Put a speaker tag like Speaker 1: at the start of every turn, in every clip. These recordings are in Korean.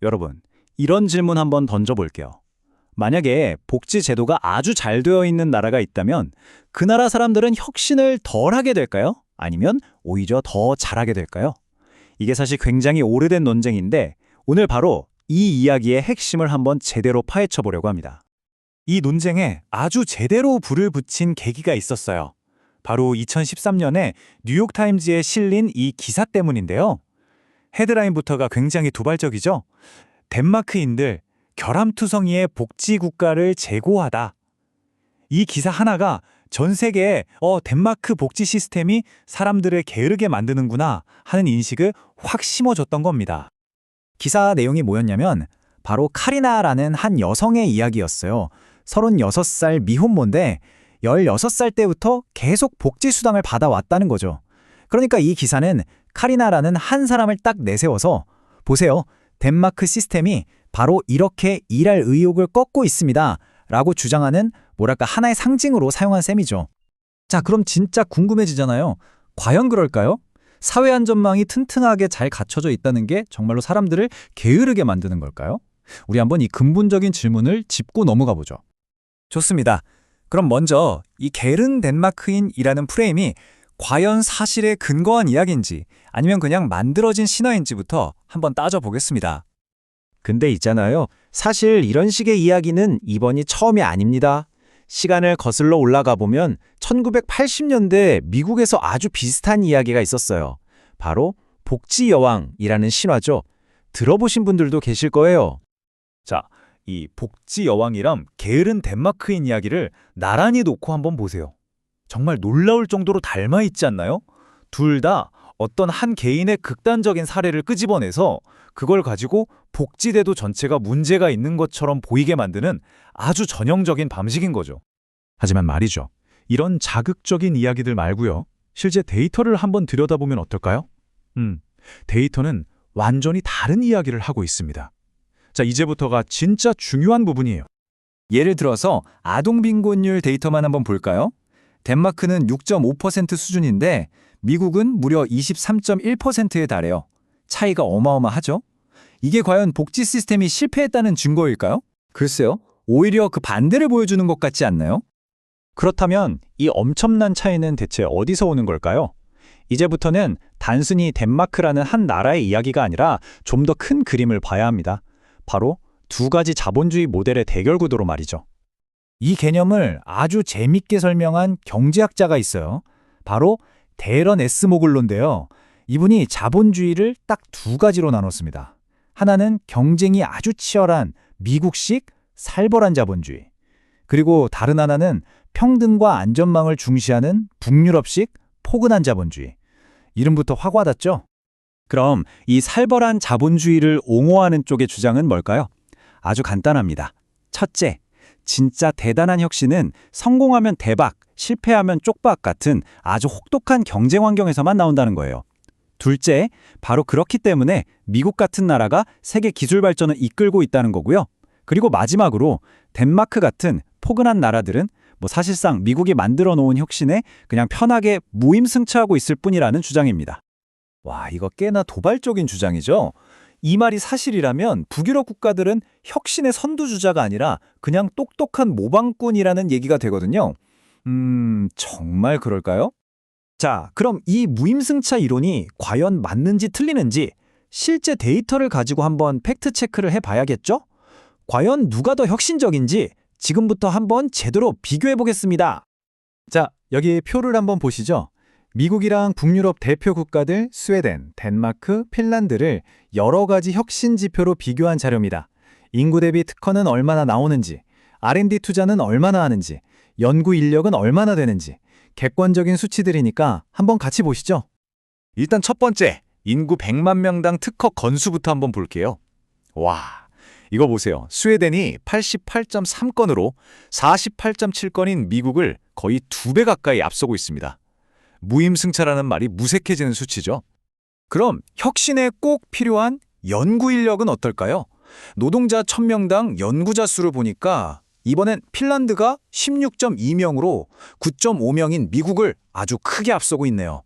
Speaker 1: 여러분, 이런 질문 한번 던져볼게요. 만약에 복지 제도가 아주 잘 되어 있는 나라가 있다면 그 나라 사람들은 혁신을 덜 하게 될까요? 아니면 오히려 더 잘하게 될까요? 이게 사실 굉장히 오래된 논쟁인데 오늘 바로 이 이야기의 핵심을 한번 제대로 파헤쳐 보려고 합니다. 이 논쟁에 아주 제대로 불을 붙인 계기가 있었어요. 바로 2013년에 뉴욕타임즈에 실린 이 기사 때문인데요. 헤드라인부터가 굉장히 도발적이죠. 덴마크인들 결함투성이의 복지 국가를 재고하다. 이 기사 하나가 전 세계에 덴마크 복지 시스템이 사람들을 게으르게 만드는구나 하는 인식을 확 심어줬던 겁니다. 기사 내용이 뭐였냐면 바로 카리나라는 한 여성의 이야기였어요. 36살 미혼모인데 16살 때부터 계속 복지수당을 받아왔다는 거죠. 그러니까 이 기사는 카리나라는 한 사람을 딱 내세워서 보세요. 덴마크 시스템이 바로 이렇게 일할 의욕을 꺾고 있습니다. 라고 주장하는 하나의 상징으로 사용한 셈이죠. 자, 그럼 진짜 궁금해지잖아요. 과연 그럴까요? 사회 안전망이 튼튼하게 잘 갖춰져 있다는 게 정말로 사람들을 게으르게 만드는 걸까요? 우리 한번 이 근본적인 질문을 짚고 넘어가 보죠. 좋습니다. 그럼 먼저 이 게으른 덴마크인이라는 프레임이 과연 사실에 근거한 이야기인지 아니면 그냥 만들어진 신화인지부터 한번 따져보겠습니다.
Speaker 2: 근데 있잖아요. 사실 이런 식의 이야기는 이번이 처음이 아닙니다. 시간을 거슬러 올라가 보면 1980년대 미국에서 아주 비슷한 이야기가 있었어요. 바로 복지 여왕이라는 신화죠. 들어보신 분들도 계실 거예요.
Speaker 1: 자, 이 복지 여왕이랑 게으른 덴마크인 이야기를 나란히 놓고 한번 보세요. 정말 놀라울 정도로 닮아 있지 않나요? 둘 다 어떤 한 개인의 극단적인 사례를 끄집어내서 그걸 가지고 복지제도 전체가 문제가 있는 것처럼 보이게 만드는 아주 전형적인 방식인 거죠. 하지만 말이죠. 이런 자극적인 이야기들 말고요. 실제 데이터를 한번 들여다보면 어떨까요? 데이터는 완전히 다른 이야기를 하고 있습니다. 자, 이제부터가 진짜 중요한 부분이에요. 예를 들어서 아동 빈곤율 데이터만 한번 볼까요? 덴마크는 6.5% 수준인데 미국은 무려 23.1%에 달해요. 차이가 어마어마하죠? 이게 과연 복지 시스템이 실패했다는 증거일까요? 글쎄요. 오히려 그 반대를 보여주는 것 같지 않나요?
Speaker 2: 그렇다면 이 엄청난 차이는 대체 어디서 오는 걸까요? 이제부터는 단순히 덴마크라는 한 나라의 이야기가 아니라 좀 더 큰 그림을 봐야 합니다. 바로 두 가지 자본주의 모델의 대결 구도로 말이죠.
Speaker 1: 이 개념을 아주 재밌게 설명한 경제학자가 있어요. 바로 데런 에스모글로인데요. 이분이 자본주의를 딱 두 가지로 나눴습니다. 하나는 경쟁이 아주 치열한 미국식 살벌한 자본주의. 그리고 다른 하나는 평등과 안전망을 중시하는 북유럽식 포근한 자본주의. 이름부터 확 와닿죠?
Speaker 2: 그럼 이 살벌한 자본주의를 옹호하는 쪽의 주장은 뭘까요? 아주 간단합니다. 첫째, 진짜 대단한 혁신은 성공하면 대박, 실패하면 쪽박 같은 아주 혹독한 경쟁 환경에서만 나온다는 거예요. 둘째, 바로 그렇기 때문에 미국 같은 나라가 세계 기술 발전을 이끌고 있다는 거고요. 그리고 마지막으로 덴마크 같은 포근한 나라들은 사실상 미국이 만들어 놓은 혁신에 그냥 편하게 무임승차하고 있을 뿐이라는 주장입니다.
Speaker 1: 와, 이거 꽤나 도발적인 주장이죠? 이 말이 사실이라면 북유럽 국가들은 혁신의 선두주자가 아니라 그냥 똑똑한 모방꾼이라는 얘기가 되거든요. 정말 그럴까요? 자, 그럼 이 무임승차 이론이 과연 맞는지 틀리는지 실제 데이터를 가지고 한번 팩트체크를 해봐야겠죠? 과연 누가 더 혁신적인지 지금부터 한번 제대로 비교해보겠습니다. 자, 여기 표를 한번 보시죠. 미국이랑 북유럽 대표 국가들 스웨덴, 덴마크, 핀란드를 여러 가지 혁신 지표로 비교한 자료입니다. 인구 대비 특허는 얼마나 나오는지, R&D 투자는 얼마나 하는지, 연구 인력은 얼마나 되는지 객관적인 수치들이니까 한번 같이 보시죠. 일단 첫 번째, 인구 100만 명당 특허 건수부터 한번 볼게요. 와, 이거 보세요. 스웨덴이 88.3건으로 48.7건인 미국을 거의 2배 가까이 앞서고 있습니다. 무임승차라는 말이 무색해지는 수치죠. 그럼 혁신에 꼭 필요한 연구 인력은 어떨까요? 노동자 1000명당 연구자 수를 보니까 이번엔 핀란드가 16.2명으로 9.5명인 미국을 아주 크게 앞서고 있네요.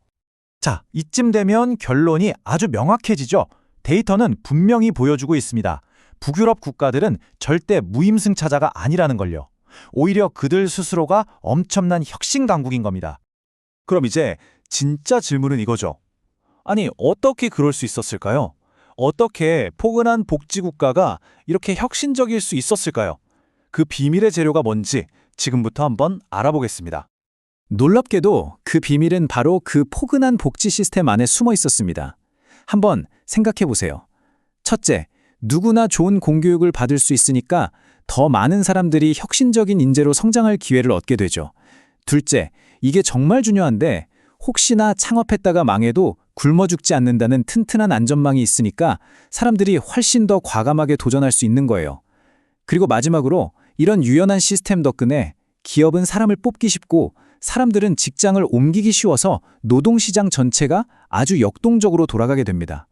Speaker 1: 자, 이쯤 되면 결론이 아주 명확해지죠.
Speaker 3: 데이터는 분명히 보여주고 있습니다. 북유럽 국가들은 절대 무임승차자가 아니라는 걸요. 오히려 그들 스스로가 엄청난 혁신 강국인 겁니다. 그럼 이제 진짜 질문은 이거죠. 아니, 어떻게 그럴 수 있었을까요? 어떻게 포근한 복지국가가 이렇게 혁신적일 수 있었을까요? 그 비밀의 재료가 뭔지 지금부터 한번 알아보겠습니다.
Speaker 1: 놀랍게도 그 비밀은 바로 그 포근한 복지 시스템 안에 숨어 있었습니다. 한번 생각해 보세요. 첫째, 누구나 좋은 공교육을 받을 수 있으니까 더 많은 사람들이 혁신적인 인재로 성장할 기회를 얻게 되죠. 둘째, 이게 정말 중요한데 혹시나 창업했다가 망해도 굶어 죽지 않는다는 튼튼한 안전망이 있으니까 사람들이 훨씬 더 과감하게 도전할 수 있는 거예요. 그리고 마지막으로 이런 유연한 시스템 덕분에 기업은 사람을 뽑기 쉽고 사람들은 직장을 옮기기 쉬워서 노동시장 전체가 아주 역동적으로 돌아가게 됩니다.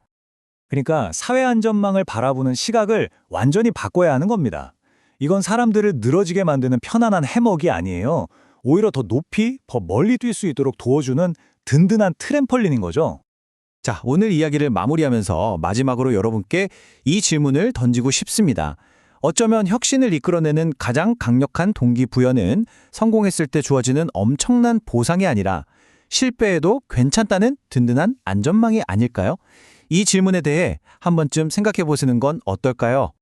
Speaker 3: 그러니까 사회 안전망을 바라보는 시각을 완전히 바꿔야 하는 겁니다. 이건 사람들을 늘어지게 만드는 편안한 해먹이 아니에요. 오히려 더 높이, 더 멀리 뛸 수 있도록 도와주는 든든한 트램펄린인 거죠. 자, 오늘 이야기를 마무리하면서 마지막으로 여러분께 이 질문을 던지고 싶습니다. 어쩌면 혁신을 이끌어내는 가장 강력한 동기부여는 성공했을 때 주어지는 엄청난 보상이 아니라 실패해도 괜찮다는 든든한 안전망이 아닐까요? 이 질문에 대해 한 번쯤 생각해 보시는 건 어떨까요?